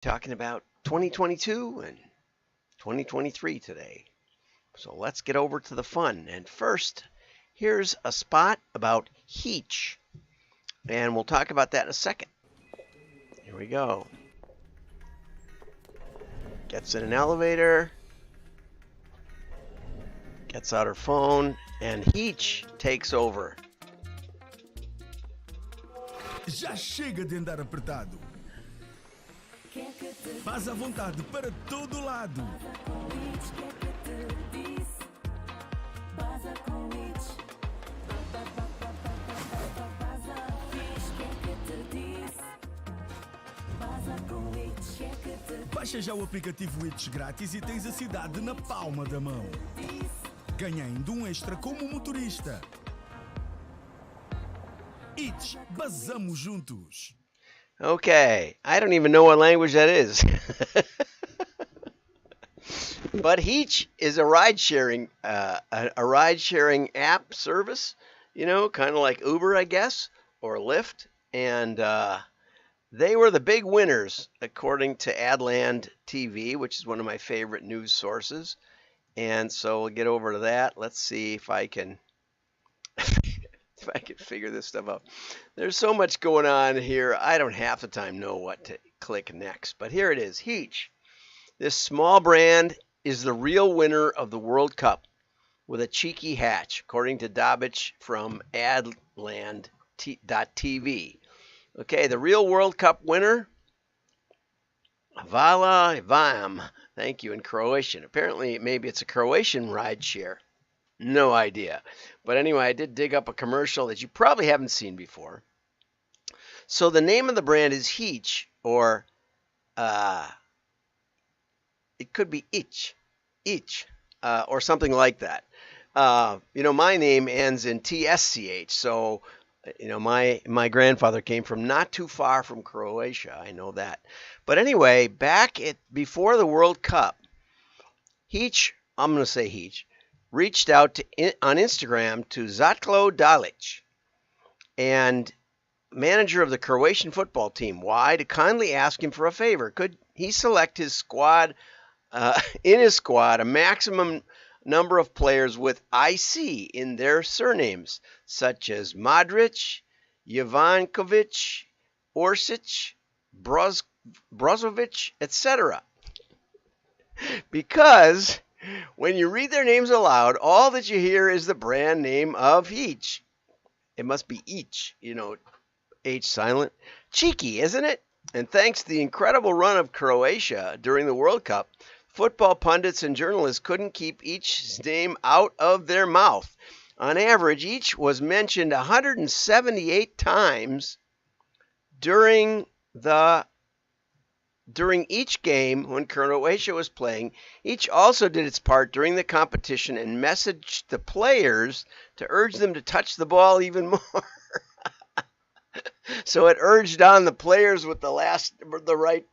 talking about 2022 and 2023 today. So let's get over to the fun. And first, here's a spot about HEETCH. And we'll talk about that in a second. Here we go. Gets in an elevator, gets out her phone, and HEETCH takes over. Já chega de andar apertado. Faz à vontade para todo lado. Baixa já o aplicativo HEETCH grátis e tens a cidade na palma da mão. Ganha ainda um extra como motorista. HEETCH, bazamos juntos. Okay, I don't even know what language that is. But HEETCH is a ride-sharing app service, kind of like Uber, I guess, or Lyft, and they were the big winners according to Adland TV, which is one of my favorite news sources. And so we'll get over to that. Let's see if I can figure this stuff out. There's so much going on here. I don't half the time know what to click next. But here it is, HEETCH. This small brand is the real winner of the World Cup with a cheeky hatch, according to Dobbich from Adland.tv. Okay, the real World Cup winner, Hvala Vam. Thank you, in Croatian. Apparently, maybe it's a Croatian ride share. No idea. But anyway, I did dig up a commercial that you probably haven't seen before. So the name of the brand is HEETCH, or it could be HEETCH, or something like that. My name ends in TSCH, so my grandfather came from not too far from Croatia. I know that. But anyway, before the World Cup, HEETCH, I'm going to say HEETCH, reached out on Instagram to Zlatko Dalic, and manager of the Croatian football team. Why? To kindly ask him for a favor. Could he select his squad, in his squad, a maximum number of players with IC in their surnames, such as Modric, Jovankovic, Orsic, Brozovic, etc. Because when you read their names aloud, all that you hear is the brand name of HEETCH. It must be HEETCH, H silent. Cheeky, isn't it? And thanks to the incredible run of Croatia during the World Cup, football pundits and journalists couldn't keep HEETCH's name out of their mouth. On average, HEETCH was mentioned 178 times during each game when Croatia was playing. HEETCH also did its part during the competition and messaged the players to urge them to touch the ball even more. So it urged on the players with the right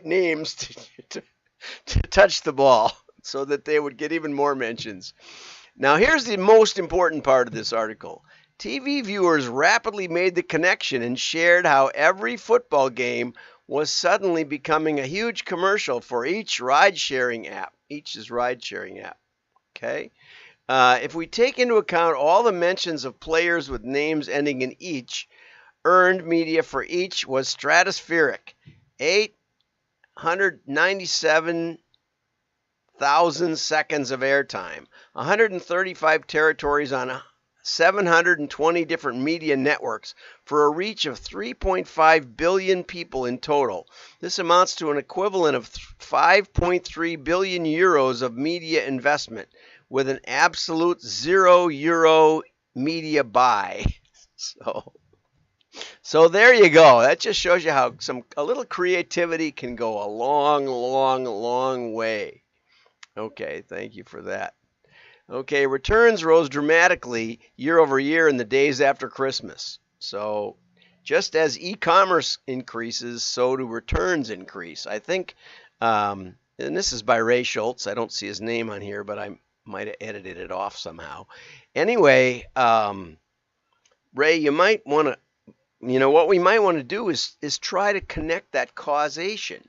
names to touch the ball so that they would get even more mentions. Now here's the most important part of this article. TV viewers rapidly made the connection and shared how every football game was suddenly becoming a huge commercial for HEETCH's ride-sharing app. Okay? If we take into account all the mentions of players with names ending in HEETCH, earned media for HEETCH was stratospheric. 897,000 seconds of airtime, 135 territories on 720 different media networks for a reach of 3.5 billion people in total. This amounts to an equivalent of 5.3 billion euros of media investment, with an absolute €0 media buy. So there you go. That just shows you how a little creativity can go a long, long, long way. Okay, thank you for that. Okay, returns rose dramatically year over year in the days after Christmas. So just as e-commerce increases, so do returns increase. I think, and this is by Ray Schultz. I don't see his name on here, but I might have edited it off somehow. Anyway, Ray, you might want to, what we might want to do is try to connect that causation.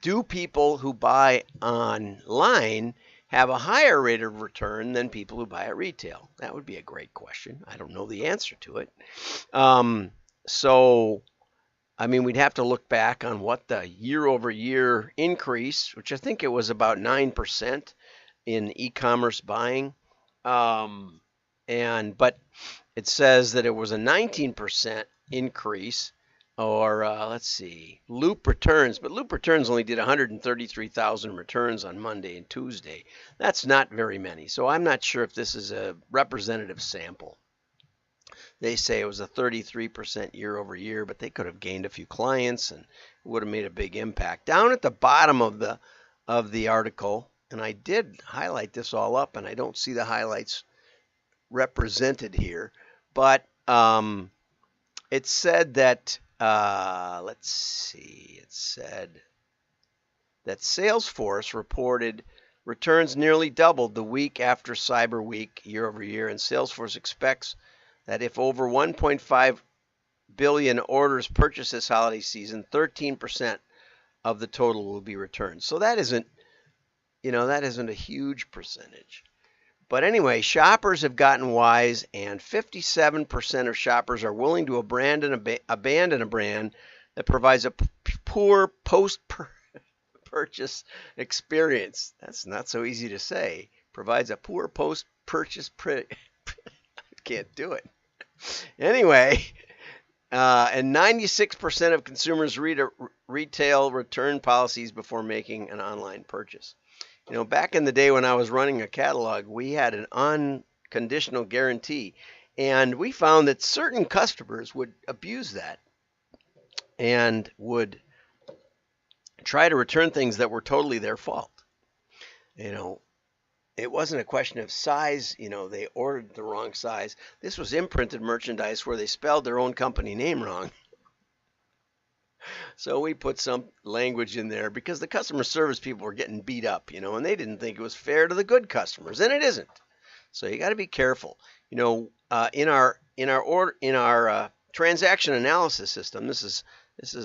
do people who buy online have a higher rate of return than people who buy at retail? That would be a great question. I don't know the answer to it. So, I mean, we'd have to look back on what the year-over-year increase, which I think it was about 9% in e-commerce buying. But it says that it was a 19% increase, or let's see, Loop returns. But Loop returns only did 133,000 returns on Monday and Tuesday. That's not very many. So I'm not sure if this is a representative sample. They say it was a 33% year over year, but they could have gained a few clients and would have made a big impact. Down at the bottom of the article, and I did highlight this all up, and I don't see the highlights represented here, but it said that let's see, it said that Salesforce reported returns nearly doubled the week after Cyber Week year over year, and Salesforce expects that if over 1.5 billion orders purchased this holiday season, 13% of the total will be returned. So that isn't a huge percentage. But anyway, shoppers have gotten wise, and 57% of shoppers are willing to abandon a brand that provides a poor post-purchase experience. That's not so easy to say. Provides a poor post-purchase. Can't do it. Anyway, and 96% of consumers read retail return policies before making an online purchase. Back in the day when I was running a catalog, we had an unconditional guarantee, and we found that certain customers would abuse that and would try to return things that were totally their fault. It wasn't a question of size, they ordered the wrong size. This was imprinted merchandise where they spelled their own company name wrong. So we put some language in there because the customer service people were getting beat up, and they didn't think it was fair to the good customers, and it isn't. So you got to be careful. In our transaction analysis system, this is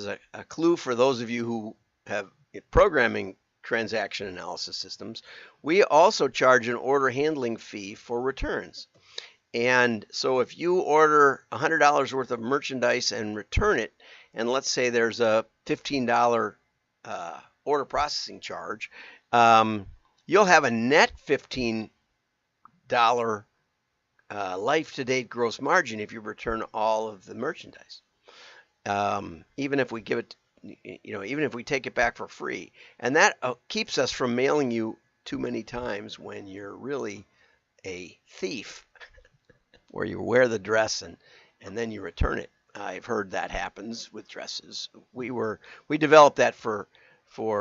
a clue for those of you who have programming transaction analysis systems. We also charge an order handling fee for returns. And so if you order $100 worth of merchandise and return it, and let's say there's a $15 order processing charge, you'll have a net $15 life-to-date gross margin if you return all of the merchandise. Even if we give it, even if we take it back for free, and that keeps us from mailing you too many times when you're really a thief, where you wear the dress and then you return it. I've heard that happens with dresses. We developed that for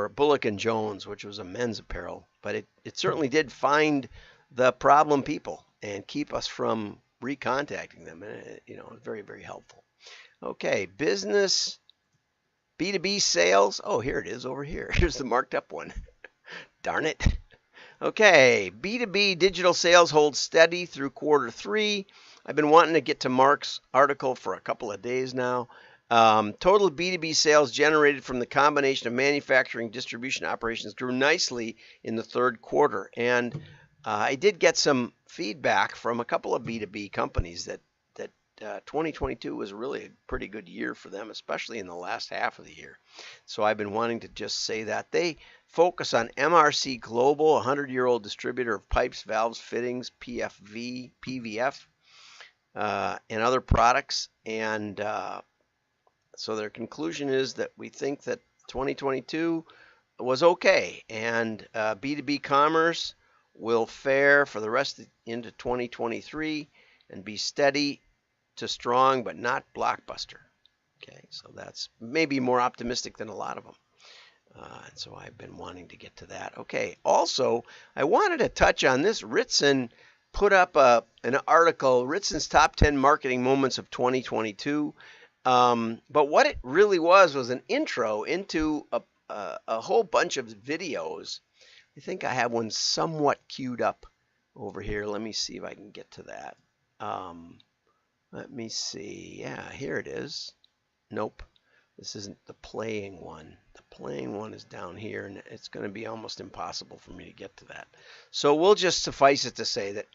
Bullock & Jones, which was a men's apparel, but it certainly did find the problem people and keep us from recontacting them. And very, very helpful. Okay, business B2B sales. Oh, here it is over here. Here's the marked up one. Darn it. Okay, B2B digital sales hold steady through quarter 3. I've been wanting to get to Mark's article for a couple of days now. Total B2B sales generated from the combination of manufacturing distribution operations grew nicely in the third quarter. And I did get some feedback from a couple of B2B companies that 2022 was really a pretty good year for them, especially in the last half of the year. So I've been wanting to just say that. They focus on MRC Global, a 100-year-old distributor of pipes, valves, fittings, PVF, and other products. And so their conclusion is that we think that 2022 was okay, and B2B commerce will fare for the rest into 2023 and be steady to strong, but not blockbuster. Okay, so that's maybe more optimistic than a lot of them. And so I've been wanting to get to that. Okay, also, I wanted to touch on this. Ritson put up an article, Ritson's Top 10 Marketing Moments of 2022. But what it really was an intro into a whole bunch of videos. I think I have one somewhat queued up over here. Let me see if I can get to that. Let me see. Yeah, here it is. Nope. This isn't the playing one. The playing one is down here, and it's going to be almost impossible for me to get to that. So we'll just suffice it to say that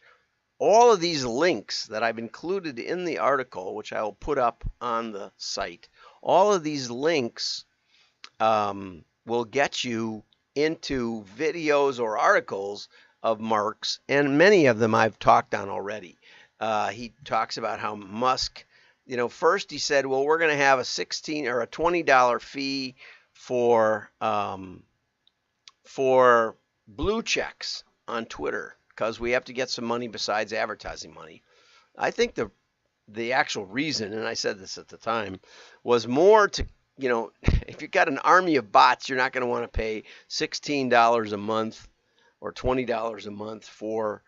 all of these links that I've included in the article, which I will put up on the site, all of these links will get you into videos or articles of Mark's, and many of them I've talked on already. He talks about how Musk, first he said, well, we're going to have a $16 or a $20 fee for blue checks on Twitter because we have to get some money besides advertising money. I think the actual reason, and I said this at the time, was more to, if you've got an army of bots, you're not going to want to pay $16 a month or $20 a month for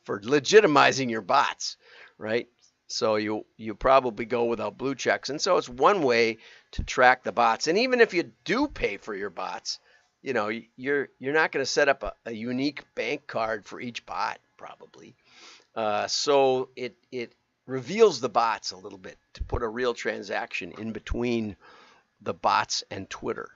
legitimizing your bots, right? So you probably go without blue checks. And so it's one way to track the bots. And even if you do pay for your bots, you're not going to set up a unique bank card for each bot, probably. So it reveals the bots a little bit to put a real transaction in between the bots and Twitter.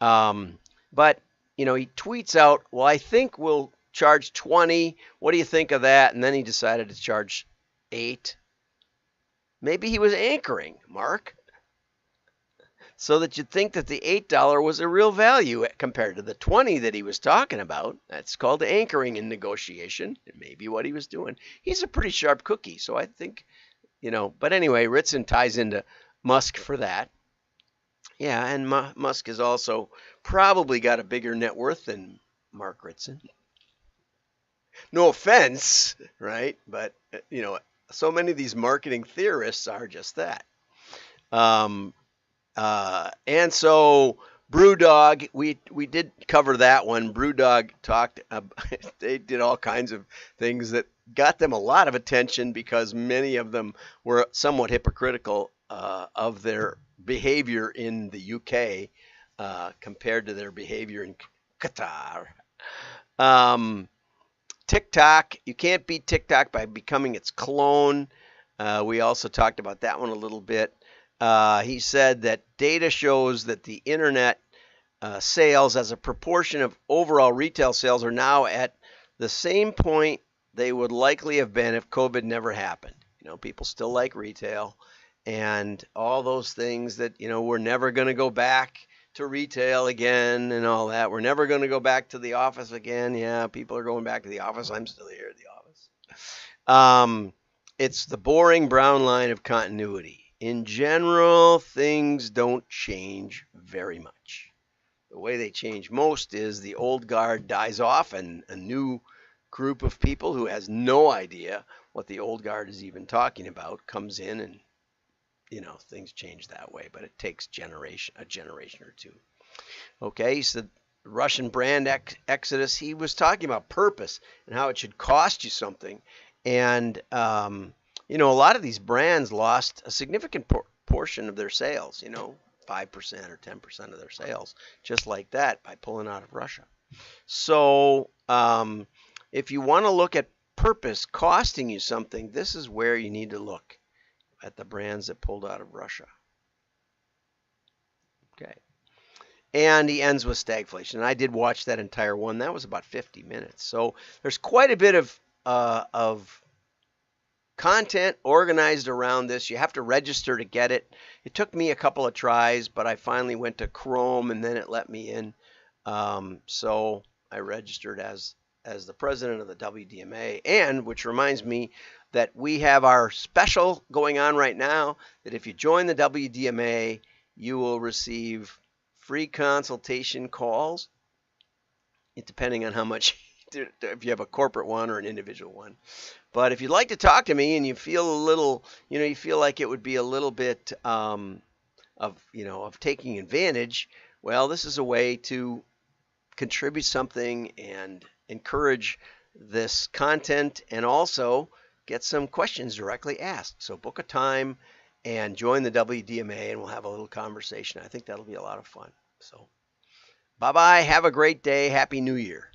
But he tweets out, well, I think we'll charge 20. What do you think of that? And then he decided to charge 8. Maybe he was anchoring, Mark, so that you'd think that the $8 was a real value compared to the 20 that he was talking about. That's called anchoring in negotiation. It may be what he was doing. He's a pretty sharp cookie, so I think, but anyway, Ritson ties into Musk for that. Yeah, and Musk has also probably got a bigger net worth than Mark Ritson. No offense, right? But, so many of these marketing theorists are just that. And so BrewDog, we did cover that one. BrewDog talked, they did all kinds of things that got them a lot of attention because many of them were somewhat hypocritical of their behavior in the UK compared to their behavior in Qatar. TikTok, you can't beat TikTok by becoming its clone. We also talked about that one a little bit. He said that data shows that the internet sales as a proportion of overall retail sales are now at the same point they would likely have been if COVID never happened. People still like retail and all those things that, we're never going to go back to retail again and all that. We're never going to go back to the office again. Yeah, people are going back to the office. I'm still here at the office. It's the boring brown line of continuity. In general, things don't change very much. The way they change most is the old guard dies off and a new group of people who has no idea what the old guard is even talking about comes in and, things change that way, but it takes a generation or two. Okay, so Russian brand exodus, he was talking about purpose and how it should cost you something. And, a lot of these brands lost a significant portion of their sales, 5% or 10% of their sales, just like that by pulling out of Russia. So if you want to look at purpose costing you something, this is where you need to look at the brands that pulled out of Russia. Okay. And he ends with stagflation. And I did watch that entire one. That was about 50 minutes. So there's quite a bit of content organized around this. You have to register to get it. It took me a couple of tries, but I finally went to Chrome and then it let me in. So I registered as the president of the WDMA, and which reminds me that we have our special going on right now, that if you join the WDMA, you will receive free consultation calls, depending on how much, if you have a corporate one or an individual one. But if you'd like to talk to me and you feel a little, you feel like it would be a little bit of taking advantage, well, this is a way to contribute something and encourage this content and also get some questions directly asked. So book a time and join the WDMA and we'll have a little conversation. I think that'll be a lot of fun. So bye-bye. Have a great day. Happy New Year.